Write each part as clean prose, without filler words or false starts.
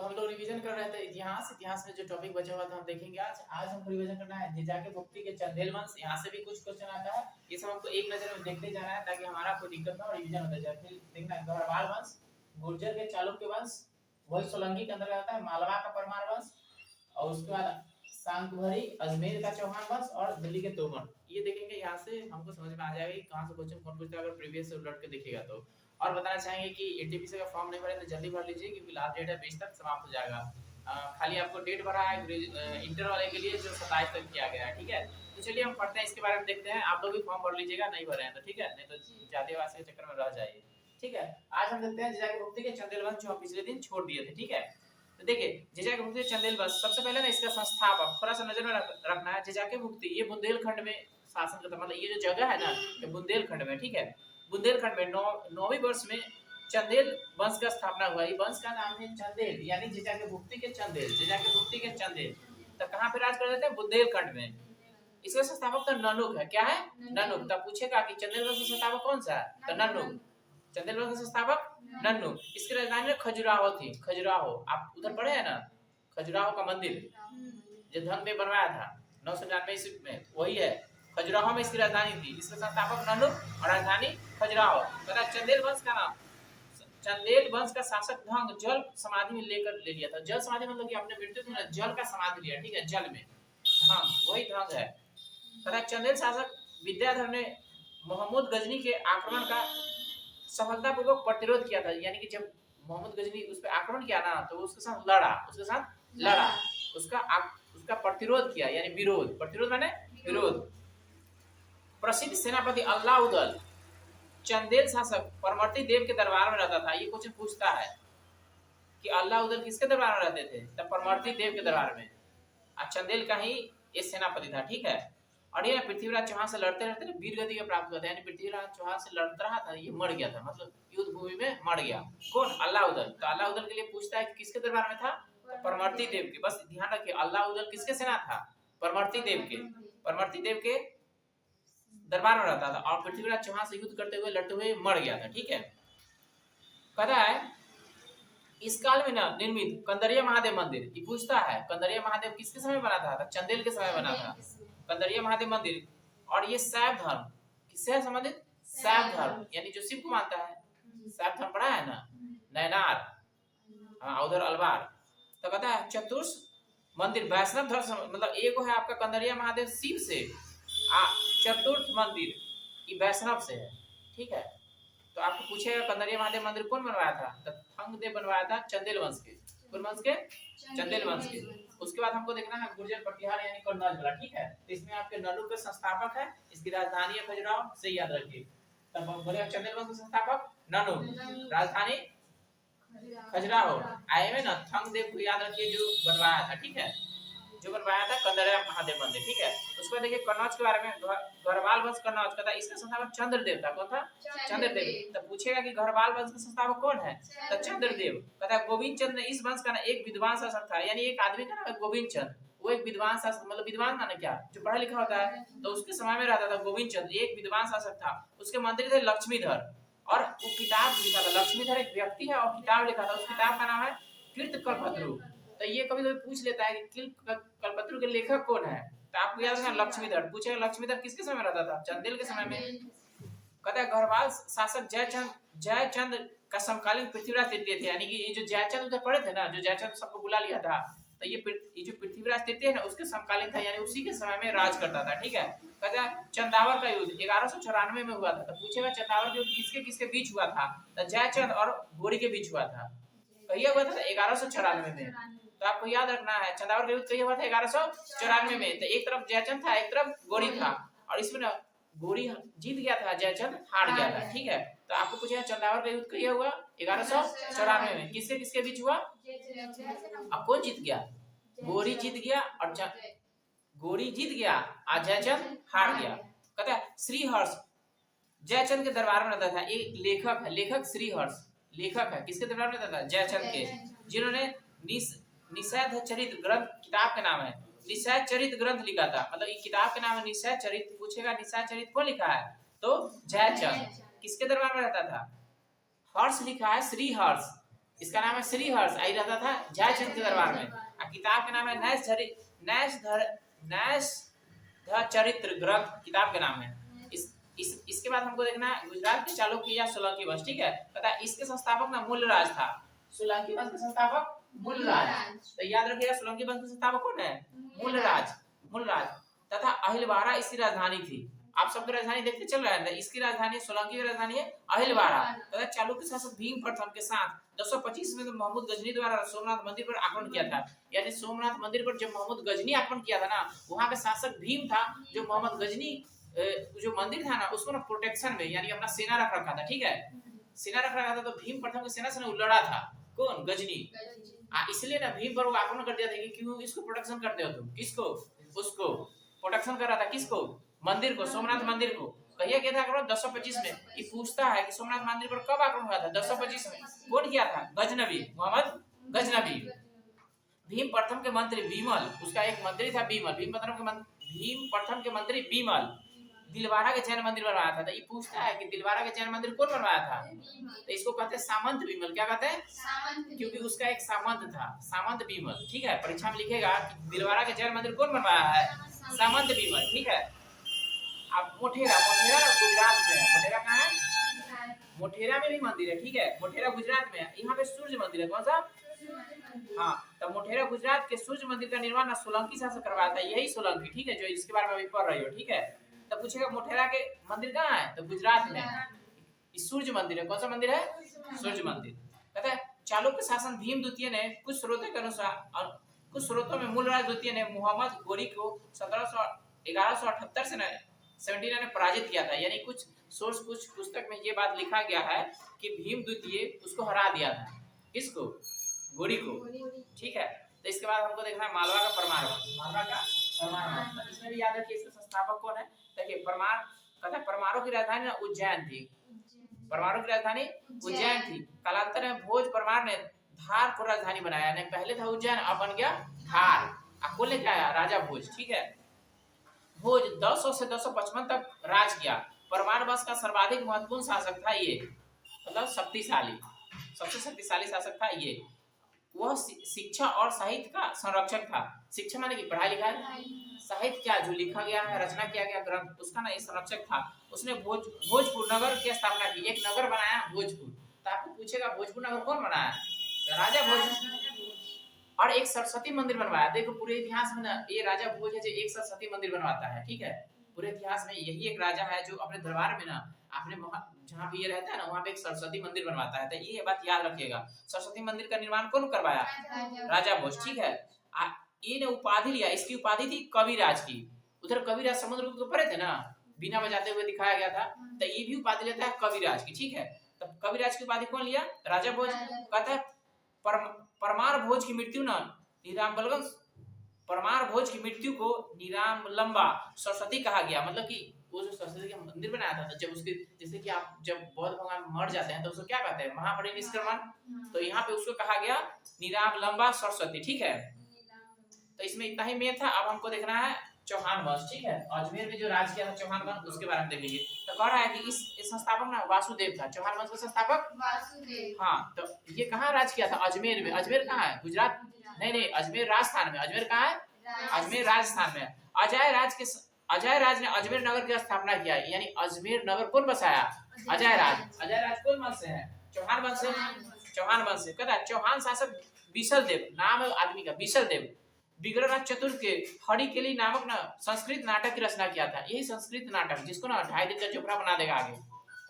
तो हम लोग रिवीजन कर रहे थे इतिहास में जो टॉपिक बचा हुआ था हम देखेंगे आज हमको रिवीजन करना है जीजा के भुक्ति के चंदेल वंश। यहाँ से भी कुछ क्वेश्चन आता है, ये सब हमको एक नजर में देखते जाना है ताकि हमारा कोई दिक्कत ना हो, रिवीजन होता जाए। फिर देखना है गढ़वाल वंश, गुर्जर के चालुक्य वंश, वही सोलंकी के अंदर आता है, मालवा का परमार वंश, और उसके बाद सांकभरी अजमेर का चौहान वंश और दिल्ली के तोमर। ये देखेंगे, यहाँ से हमको समझ में आ जाएगा कि कहाँ से क्वेश्चन कौन पूछता है अगर प्रीवियस से उलट के देखिएगा तो। और बताना चाहेंगे कि एनटीपीसी का फॉर्म नहीं भरे तो जल्दी भर लीजिए क्योंकि लास्ट डेट है 20 तक समाप्त हो जाएगा। खाली आपको डेट भरा है इंटर वाले के लिए जो 27 तक किया गया है, ठीक है। तो चलिए हम पढ़ते हैं, इसके बारे में देखते हैं। आप लोग भी फॉर्म भर लीजिएगा, नहीं भरे हैं तो ठीक है, नहीं तो जातिवाद के चक्कर में रह जाइए, ठीक है। आज हम देखते हैं जीजा के भुक्ति के चंदेल वंश जो हम पिछले दिन छोड़ दिए थे, ठीक है। तो देखिए जीजा के भुक्ति चंदेल वंश, सबसे पहले ना इसका संस्थापक थोड़ा सा नजर में रखना है। जीजा के भुक्ति ये बुंदेलखंड में शासन करता, मतलब ये जो जगह है ना ये बुंदेलखंड में, ठीक है। बुंदेलखंड में 9वीं वर्ष में चंदेल वंश का स्थापना हुआ। ये वंश का नाम है चंदेल, यानी जीजा के भुक्ति के चंदेल, जीजा के भुक्ति के चंदेल। तो कहां पे राज कर रहे थे? बुंदेलखंड में। इसका संस्थापक तो ननुक है। क्या है? ननुक। तब पूछेगा कि चंदेल वंश का संस्थापक कौन सा है? तो ननुक। चंदेल वंश का संस्थापक ननुक। इसकी राजधानी में खजुराहो थी। खजुराहो आप उधर पढ़े हैं ना, खजुराहो का मंदिर जो धन में बनवाया था 999 ईस्वी में, वही है। खजुराहो में इसकी राजधानी थी। इसका संस्थापक ननुक और राजधानी खजुराहो। पता चंदेल वंश का नाम, चंदेल वंश का शासक ढंग जल समाधि में लेकर ले लिया था। जल समाधि मतलब कि आपने मृत्यु में जल का समाधि लिया, ठीक है, जल में ढंग, वही ढंग है। तथा चंदेल शासक विद्याधर ने मोहम्मद गजनी के आक्रमण का सफलतापूर्वक प्रतिरोध किया था। यानी कि जब मोहम्मद गजनी उस पर आक्रमण किया ना तो उसके साथ लड़ा, उसका प्रतिरोध किया, यानी विरोध। प्रतिरोध माने विरोध। प्रसिद्ध सेनापति अल्लाउदल चंदेल शासक परमर्ती देव के दरबार में रहता था। ये क्वेश्चन पूछता है कि अल्लाउदल किसके दरबार में रहते थे? तब परमर्ती देव के दरबार में। चंदेल का ही ये सेनापति था, ठीक है। और ये पृथ्वीराज चौहान से लड़ते लड़ते वीर गति को प्राप्त करते, यानी पृथ्वीराज चौहान से लड़ता रहा था, ये मर गया था, मतलब युद्ध भूमि में मर गया। कौन? अल्लाउदल। तो अल्लाउदल के लिए पूछता है कि किसके दरबार में था? तो परमर्ती देव के। बस ध्यान रखिए, अल्लाउदल किसके सेना था? परमर्ती देव के। परमर्ती देव के दरबार में रहता था और पृथ्वीराज चौहान से युद्ध करते हुए लड़ते हुए मर गया था, ठीक है। कहता है इस काल में ना निर्मित कंदरिया महादेव मंदिर, ये पूछता है कंदरिया महादेव किसके समय बना था? चंदेल के समय बना था कंदरिया महादेव मंदिर। और ये शैव धर्म, किससे संबंधित? शैव धर्म, यानी जो शिव को मानता है। शैव धर्म पढ़ा है ना, नैनार, हाँ उधर अलवार। तो कहता है चतुर्थ मंदिर वैष्णव धर्म, मतलब एक है आपका कंदरिया महादेव शिव से, चतुर्थ मंदिर ये वैष्णव से है, ठीक है। तो आपको पूछेगा कंदरिया महादेव मंदिर कौन बनवाया था? तो थंगदेव बनवाया था, चंदेल वंश के। कौन वंश के? चंदेल वंश के। उसके बाद हमको देखना है गुर्जर प्रतिहार यानी कन्नौज वाला, ठीक है। तो इसमें आपके ननु के संस्थापक है, इसकी राजधानी है खजुराहो, से याद रखिए। तब बोले चंदेल वंश के संस्थापक ननु, राजधानी खजुराहो। आए में ना थंगदेव को याद रखिए जो बनवाया था, ठीक है, जो बनवाया था कंदरिया महादेव मंदिर, ठीक है। उसके बाद देखिए कन्नौज के बारे में, गढ़वाल वंश कन्नौज का था, इसका संस्थापक चंद्रदेव था। कौन था? चंद्रदेव। तब पूछेगा कि गढ़वाल वंश का संस्थापक कौन है? तो चंद्रदेव। कहता है गोविंद चंद्र इस वंश का ना एक विद्वान शासक था, यानी एक आदमी का नाम है गोविंद चंद्र, वो एक विद्वान शासक, मतलब विद्वान माने क्या? जो पढ़ा लिखा होता है। तो उसके समय में रहता था गोविंद चंद्र, एक विद्वान शासक था। उसके मंत्री थे लक्ष्मीधर, और वो किताब लिखा था। लक्ष्मीधर एक व्यक्ति है और किताब लिखा था, उस किताब का नाम है कीर्तकल्पत्रु। तो ये कभी कभी पूछ लेता है कि कल्पत्रु के लेखक कौन है? तो आपको याद रखना लक्ष्मीधर। पूछेगा लक्ष्मीधर किसके समय में रहता था? चंदेल के समय में। कहता है गढ़वाल शासक जयचंद का समकालीन पृथ्वीराज तृतीय थे, यानी कि ये जो जयचंद उधर पड़े थे ना, जो जयचंद सबको बुला लिया था, तो ये जो पृथ्वीराज तृतीय है ना उसके समकालीन था, यानी उसी के समय में राज करता था, ठीक है। कहता है चंदावर का युद्ध 1194 में हुआ था। तो पूछेगा चंदावर का युद्ध किसके किसके बीच हुआ था? तो जयचंद और गोरी के बीच हुआ था। कहिए हुआ था 1194 में। तो आपको याद रखना है चंदावर का युद्ध कहीं हुआ था 1194 में। तो एक तरफ जयचंद था, एक तरफ गोरी था, और इसमें ना गोरी जीत गया था, जयचंद हार गया था, ठीक है। तो आपको पूछा चंदावर का युद्ध कहीं हुआ 1194 में, किसके किसके बीच हुआ? अब कौन जीत गया? गोरी जीत गया, और गोरी जीत गया और जयचंद हार गया। कहता है श्रीहर्ष जयचंद के दरबार में रहता था। एक लेखक है, लेखक श्रीहर्ष लेखक है, किसके दरबार में रहता था? जयचंद के, जिन्होंने निषेध चरित ग्रंथ, किताब का नाम है निषेध चरित ग्रंथ लिखा था, मतलब ये किताब का नाम है निषेध चरित। पूछेगा निषेध चरित कौन लिखा है? तो जयचंद। किसके दरबार में रहता था? हर्ष लिखा है, श्री हर्ष, इसका नाम है श्रीहर्ष, आई रहता था जयचंद के दरबार में। किताब का नाम है नैष चरित्र ग्रंथ, किताब का नाम है। इसके बाद हमको देखना है गुजरात के चालुक्य या सोलंकी वंश, ठीक है। पता इसके संस्थापक ना मूलराज था। सोलंकी वंश के संस्थापक मूलराज, तो याद रखिएगा सोलंकी वंश के संस्थापक कौन है? मूलराज तथा अहिलवारा इसकी राजधानी थी। आप सबकी राजधानी देखते चल रहे हैं, इसकी राजधानी सोलंकी की राजधानी है अहिलवारा। तथा चालुक्य शासक भीम प्रथम के साथ 1025 में महमूद गजनी द्वारा सोमनाथ मंदिर पर आक्रमण किया था। यानी सोमनाथ मंदिर पर जब महमूद गजनी आक्रमण किया था ना, वहां का शासक भीम था, जो मोहम्मद गजनी जो मंदिर था ना उसको ना प्रोटेक्शन में यानी अपना सेना रख रखा था, ठीक है। सेना रख रखा था, तो भीम प्रथम की सेना से ना लड़ा था। कौन? गजनी। इसलिए ना भीम पर वो आक्रमण कर दिया था कि क्यों इसको प्रोटेक्शन करते हो तुम? किसको? उसको प्रोटेक्शन कर रहा था। किसको? मंदिर को, सोमनाथ मंदिर को। कहिए क्या था आक्रमण? 1025 में। ये पूछता है कि सोमनाथ मंदिर पर कब आक्रमण हुआ था? 1025 में। कौन किया था? गजनबी, मोहम्मद गजनबी। भीम प्रथम के मंत्री बीमल, उसका एक मंत्री था बीमल। भीम प्रथम के मंत्री बीमल दिलवारा के जैन मंदिर बनवाया था। तो ये पूछता है कि दिलवारा के जैन मंदिर कौन बनवाया था? तो इसको कहते हैं सामंत बीमल। क्या कहते हैं? क्योंकि उसका एक सामंत था, सामंत बीमल, ठीक है। परीक्षा में लिखेगा कि दिलवारा के जैन मंदिर कौन बनवाया है? सामंत बीमल, ठीक है। अब मोटेरा गुजरात में है। मोटेरा कहाँ है? मोटेरा में भी मंदिर है, ठीक है। मोटेरा गुजरात में है। यहाँ पे सूर्य मंदिर है। कौन सा? हाँ, तो मोटेरा गुजरात के सूर्य मंदिर का निर्माण सोलंकी शासक करवाया था। यही सोलंकी, ठीक है, जो इसके बारे में अभी पढ़ रही हो, ठीक है। तो पूछेगा मोटेरा के मंदिर कहाँ है? तो गुजरात में सूर्य मंदिर है। कौन सा मंदिर है? सूर्य मंदिर। कहते हैं चालुक्य शासन भीम द्वितीय ने कुछ स्रोतों के अनुसार और कुछ स्रोतों में मूलराज द्वितीय ने मोहम्मद गोरी को 1178 से 79 ने पराजित किया था। यानी कुछ पुस्तक में ये बात लिखा गया है कि भीम द्वितीय उसको हरा दिया था। किसको? गोरी को, ठीक है। तो इसके बाद हमको देखना है मालवा का परमार वंश। मालवा का परमार वंश, इसमें भी याद रखिए इसके संस्थापक कौन है। देखिए परमारों की राजधानी ना उज्जैन थी। परमारों की राजधानी उज्जैन थी। कालांतर में भोज परमार ने धार को राजधानी बनाया। नहीं, पहले था उज्जैन, अब बन गया धार। कौन लेके आया? राजा भोज, ठीक है। भोज 900 से 955 तक राज किया। परमार वंश का सर्वाधिक महत्वपूर्ण शासक था ये, मतलब शक्तिशाली, सबसे शक्तिशाली शासक था ये। वह शिक्षा और साहित्य का संरक्षक था। शिक्षा माने कि पढ़ाई लिखाई, साहित्य क्या जो लिखा गया है, रचना किया गया ग्रंथ, उसका ना ये संरक्षक था। उसने भोजपुर नगर की स्थापना की। एक नगर बनाया भोजपुर। तो आपको पूछेगा भोजपुर नगर कौन बनाया? तो राजा भोज। और एक सरस्वती मंदिर बनवाया। देखो पूरे इतिहास में ना ये राजा भोज है जो एक सरस्वती मंदिर बनवाता है, ठीक है। पूरे इतिहास में यही एक राजा है जो अपने दरबार में ना आपने जहाँ पे ये रहता है ना वहाँ पे एक सरस्वती मंदिर बनवाता है। तो ये बात याद रखिएगा। सरस्वती मंदिर का निर्माण कौन करवाया? राजा भोज, ठीक है। ये ने उपाधि लिया, इसकी उपाधि थी कविराज की। उधर कविराज समुद्र के ऊपर थे ना, बिना बजाते हुए दिखाया गया था। तो ये भी उपाधि लेता है कविराज की, ठीक है। तब कविराज की उपाधि कौन लिया? राजा भोज। कहता है परमार भोज की मृत्यु ना परमार भोज की मृत्यु को निरामलंबा सरस्वती कहा गया। मतलब कि वो जो सरस्वती का मंदिर बनाया था, जब उसके जैसे कि आप जब बौद्ध भगवान मर जाते हैं तो उसको क्या कहते हैं? महापरिनिष्क्रमण। तो यहाँ पे उसको कहा गया निरामलंबा सरस्वती, ठीक है। तो इसमें इतना ही मेन था। अब हमको देखना है चौहान वंश, ठीक है। अजमेर में जो राज किया था चौहान वंश, उसके बारे में देखेंगे। तो कह रहा है कि इस संस्थापक ना वासुदेव था। चौहान वंश का संस्थापक वासुदेव। हाँ, तो ये कहाँ राज किया था? अजमेर में। अजमेर कहाँ है? गुजरात नहीं, अजमेर राजस्थान में। अजमेर कहाँ है? अजमेर राजस्थान में। अजय राज ने अजमेर नगर की स्थापना किया। यानी अजमेर नगर कौन बसाया? अजय राज कौन वंश से है? चौहान वंश से। चौहान वंश से। कहता है चौहान शासक बिसल देव, नाम है आदमी का, बिसल देव, विग्रहराज चतुर्थ के हरिकेली नामक ना संस्कृत नाटक की रचना किया था। यही संस्कृत नाटक जिसको ना 2.5 दिन का चोपड़ा बना देगा आगे,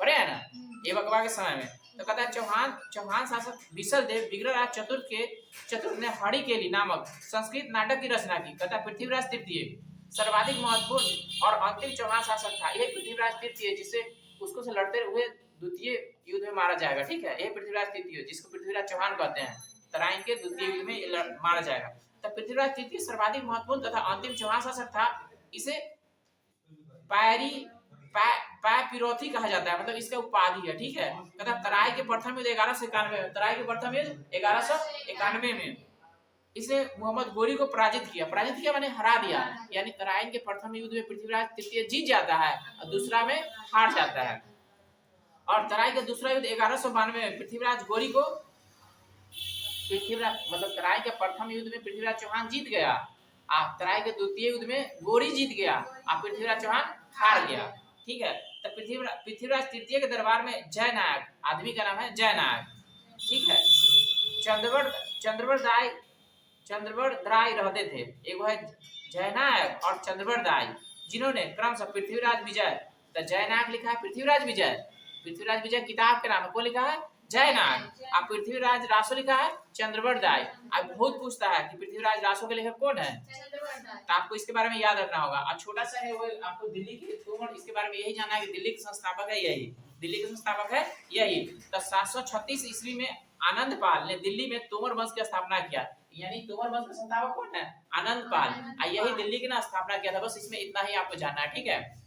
पढ़े है ना ये बकवा के समय में। तो कहता है चौहान शासक बिसल देव विग्रहराज चतुर्थ ने हरिकेली नामक संस्कृत नाटक की रचना की। कहता है पृथ्वीराज तृतीय सर्वाधिक महत्वपूर्ण और अंतिम चौहान शासक था। यही पृथ्वीराज तृतीय जिससे उसको से लड़ते हुए द्वितीय युद्ध में मारा जाएगा, ठीक है। यही पृथ्वीराज तृतीय जिसको पृथ्वीराज चौहान कहते हैं, तराइन के द्वितीय युद्ध में मारा जाएगा। तो पृथ्वीराज तृतीय सर्वाधिक महत्वपूर्ण तथा अंतिम चौहान शासक था। इसे पैपिरोथी कहा जाता है, मतलब इसका उपाधि है, ठीक है। कहता तराई के प्रथम युद्ध 1191 तराई के प्रथम युद्ध 1191 में इसने मोहम्मद गोरी को पराजित किया माने हरा दिया। यानी तराइन के प्रथम युद्ध में पृथ्वीराज तृतीय जीत जाता है और दूसरा में हार जाता है। और तराई का दूसरा युद्ध 1192 में पृथ्वीराज गोरी को पृथ्वीराज मतलब तराई के प्रथम युद्ध में पृथ्वीराज चौहान जीत गया, तराई के द्वितीय युद्ध में गोरी जीत गया, पृथ्वीराज चौहान हार गया। ठीक है, तो पृथ्वीराज तृतीय के दरबार में जय नायक, आदमी का नाम है जय नायक। ठीक है, चंद्रवड़ दाई रहते थे, एक है जयनायक और चंद्रवड़ दाई, जिन्होंने क्रमशः पृथ्वीराज विजय, तो जयनायक लिखा है पृथ्वीराज विजय किताब के नाम है, कौन लिखा है जयनायक, अब पृथ्वीराज रासो लिखा है चंद्रवड़ दाई। अब बहुत पूछता है कि पृथ्वीराज रासो के लेखक कौन है, तो आपको इसके बारे में याद रखना होगा। और छोटा सा है वो आपको दिल्ली की तोमर, इसके बारे में यही जानना है कि दिल्ली के संस्थापक है यही, दिल्ली के संस्थापक है यही। तो 736 ईस्वी में आनंद पाल ने दिल्ली में तोमर वंश की स्थापना किया, यानी तोमर वंश का संस्थापक कौन है, आनंद पाल, यही दिल्ली की ना स्थापना किया था। बस इसमें इतना ही आपको जानना है, ठीक है।